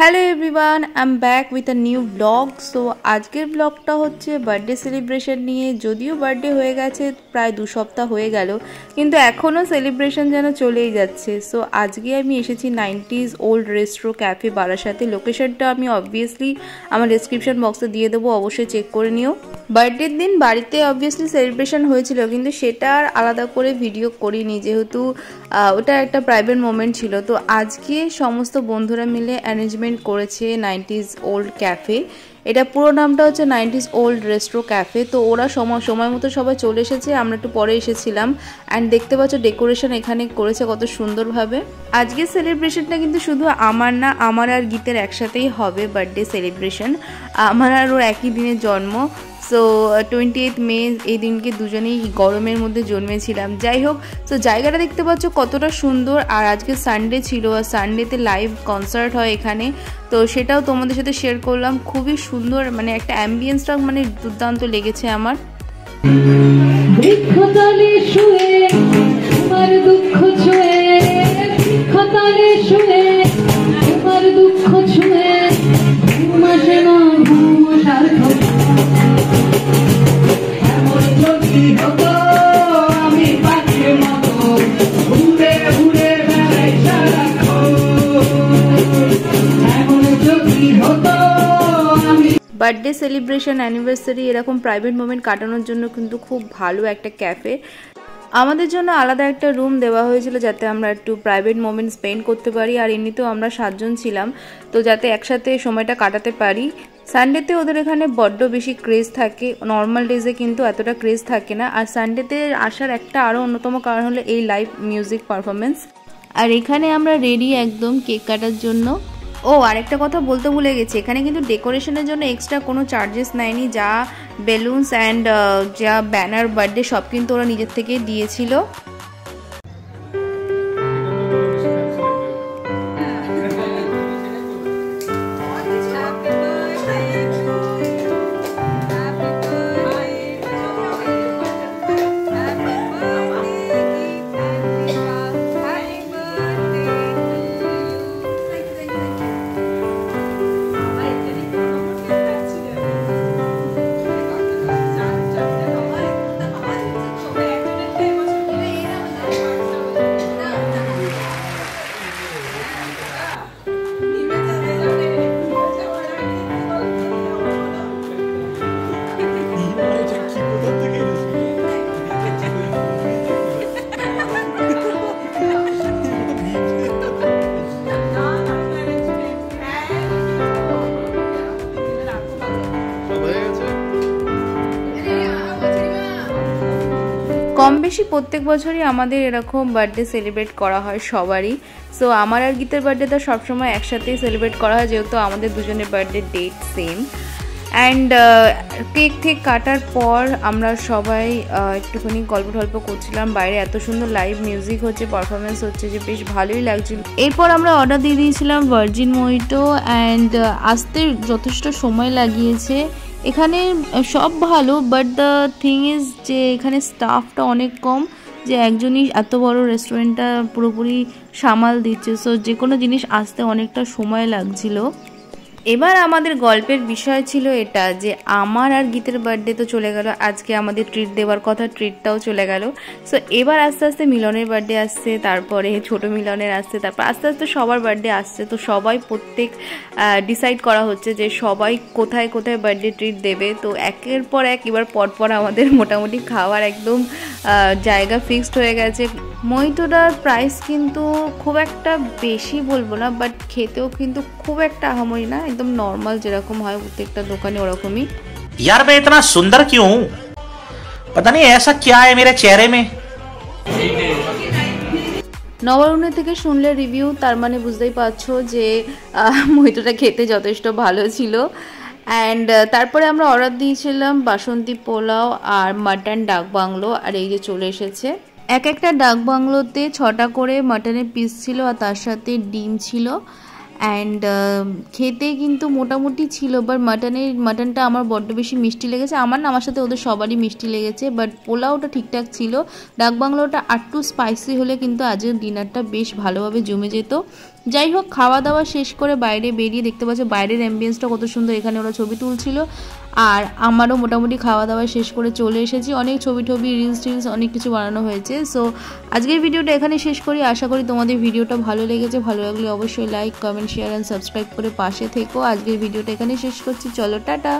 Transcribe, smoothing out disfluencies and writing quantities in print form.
Hello everyone, I am back with a new blog. So আজকের ব্লগটা হচ্ছে birthday celebration নিয়ে। যদিও বার্থডে হয়ে গেছে প্রায় 2 সপ্তাহ হয়ে গেল, কিন্তু এখনও সেলিব্রেশন যেন চলেই যাচ্ছে। সো আজকে আমি এসেছি 90s ওল্ড রেস্ট্রো ক্যাফে বারাসাতে। লোকেশনটা আমি অবভিয়াসলি আমার ডেসক্রিপশন বক্সে দিয়ে দেবো, অবশ্যই চেক করে নিও। বার্থডের দিন বাড়িতে অবভিয়াসলি সেলিব্রেশন হয়েছিল, কিন্তু সেটা আর আলাদা করে ভিডিও করিনি, যেহেতু ওটা একটা প্রাইভেট মোমেন্ট ছিল। তো আজকে সমস্ত বন্ধুরা মিলে অ্যারেঞ্জমেন্ট করেছে 90s ওল্ড ক্যাফে। এটা পুরো নামটা হচ্ছে 90s ওল্ড রেস্ট্রো ক্যাফে। তো ওরা সময় মতো সবাই চলে এসেছে, আমরা একটু পরে এসেছিলাম। অ্যান্ড দেখতে পাচ্ছ ডেকোরেশন এখানে করেছে কত সুন্দরভাবে। আজকের সেলিব্রেশনটা কিন্তু শুধু আমার না, আমার আর গীতের একসাথেই হবে বার্থডে সেলিব্রেশন। আমার আর ওর একই দিনে জন্ম। সো 28 মে এই দিনকে দুজনেই গরমের মধ্যে জন্মেছিলাম। যাই হোক, সো জায়গাটা দেখতে পাচ্ছ কতটা সুন্দর। আর আজকে সানডে ছিল, আর সানডেতে লাইভ কনসার্ট হয় এখানে। তো সেটাও তোমাদের সাথে শেয়ার করলাম। খুবই সুন্দর, মানে একটা অ্যাম্বিয়েন্সটা মানে দুর্দান্ত লেগেছে আমার। বার্থডে সেলিব্রেশন, অ্যানিভার্সারি এরকম প্রাইভেট মোমেন্ট কাটানোর জন্য কিন্তু খুব ভালো একটা ক্যাফে। আমাদের জন্য আলাদা একটা রুম দেওয়া হয়েছিল যাতে আমরা একটু প্রাইভেট মোমেন্ট স্পেন্ড করতে পারি। আর এমনিতেও আমরা 7 জন ছিলাম, তো যাতে একসাথে সময়টা কাটাতে পারি। সানডেতে ওদের এখানে বড্ড বেশি ক্রেজ থাকে, নর্মাল ডেজে কিন্তু এতটা ক্রেজ থাকে না। আর সানডেতে আসার একটা আরও অন্যতম কারণ হলো এই লাইভ মিউজিক পারফরমেন্স। আর এখানে আমরা রেডি একদম কেক কাটার জন্য। ও আরেকটা কথা বলতে ভুলে গেছি, এখানে কিন্তু ডেকোরেশনের জন্য এক্সট্রা কোনো চার্জেস নেয়নি। যা বেলুনস অ্যান্ড যা ব্যানার, বার্থডে সব কিন্তু ওরা নিজের থেকে দিয়েছিল। কম বেশি প্রত্যেক বছরই আমাদের এরকম বার্থডে সেলিব্রেট করা হয় সবারই। সো আমার আর গীতের বার্থডেটা সবসময় একসাথেই সেলিব্রেট করা হয়, যেহেতু আমাদের দুজনের birthday date same. And cake কাটার পর আমরা সবাই একটুখানি গল্প করছিলাম। বাইরে এত সুন্দর লাইভ মিউজিক হচ্ছে, পারফরমেন্স হচ্ছে, যে বেশ ভালোই লাগছিল। এরপর আমরা অর্ডার দিয়ে দিয়েছিলাম ভার্জিন মোহিটো। অ্যান্ড আসতে যথেষ্ট সময় লাগিয়েছে। এখানে সব ভালো, বাট দ্য থিং ইজ যে এখানে স্টাফটা অনেক কম, যে একজনই এত বড় রেস্টুরেন্টটা পুরোপুরি সামাল দিচ্ছে। সো যে কোনো জিনিস আসতে অনেকটা সময় লাগছিল। এবার আমাদের গল্পের বিষয় ছিল এটা যে আমার আর গীতের বার্থডে তো চলে গেল, আজকে আমাদের ট্রিট দেওয়ার কথা, ট্রিটটাও চলে গেল। সো এবার আস্তে আস্তে মিলনের বার্থডে আসছে, তারপরে ছোট মিলনের আসছে, তারপর আস্তে আস্তে সবার বার্থডে আসছে। তো সবাই প্রত্যেক ডিসাইড করা হচ্ছে যে সবাই কোথায় কোথায় বার্থডে ট্রিট দেবে। তো একের পর এক এবার পরপর আমাদের মোটামুটি খাওয়ার একদম জায়গা ফিক্সড হয়ে গেছে। মোহিতোটার প্রাইস কিন্তু খুব একটা বেশি বলবো না, বাট খেতেও কিন্তু খুব একটা আহামরি না, एकदम नॉर्मल যেরকম হয় প্রত্যেকটা দোকানে ওরকমই। यार मैं इतना सुंदर क्यों हूँ, पता नहीं ऐसा क्या है मेरे चेहरे में। নবরুণের থেকে শুনলে রিভিউ, তার মানে বুঝতেই পারছো যে মোহিতোটা খেতে যথেষ্ট ভালো ছিল। অ্যান্ড তারপরে আমরা অর্ডার দিয়েছিলাম বাসন্তী পোলাও আর মাটন ডাক বাংলো। আর এই যে চলে এসেছে। একটা ডাক বাংলোতে 6টা করে মাটনের পিস ছিল, আর তার সাথে ডিম ছিল। অ্যান্ড খেতে কিন্তু মোটামুটি ছিল, বাট মাটনটা আমার বড্ড বেশি মিষ্টি লেগেছে। আমার না, আমার সাথে ওদের সবারই মিষ্টি লেগেছে, বাট পোলাওটা ঠিকঠাক ছিল। ডাক বাংলোটা আরটু স্পাইসি হলে কিন্তু আজকের ডিনারটা বেশ ভালোভাবে জমে যেত। যাই হোক, খাওয়া দাওয়া শেষ করে বাইরে বেরিয়ে দেখতে পাচ্ছ বাইরের অ্যাম্বিয়েন্সটা কত সুন্দর, এখানে ওরা ছবি তুলছিল। আর আমারও মোটামুটি খাওয়া দাওয়া শেষ করে চলে এসেছি। অনেক ছবি রিলস অনেক কিছু বানানো হয়েছে। সো আজকের ভিডিওটা এখানে শেষ করি। আশা করি তোমাদের ভিডিওটা ভালো লেগেছে। ভালো লাগলে অবশ্যই like, comment, share and subscribe করে পাশে থেকো। আজকের ভিডিওটা এখানে শেষ করছি। চলো, টাটা।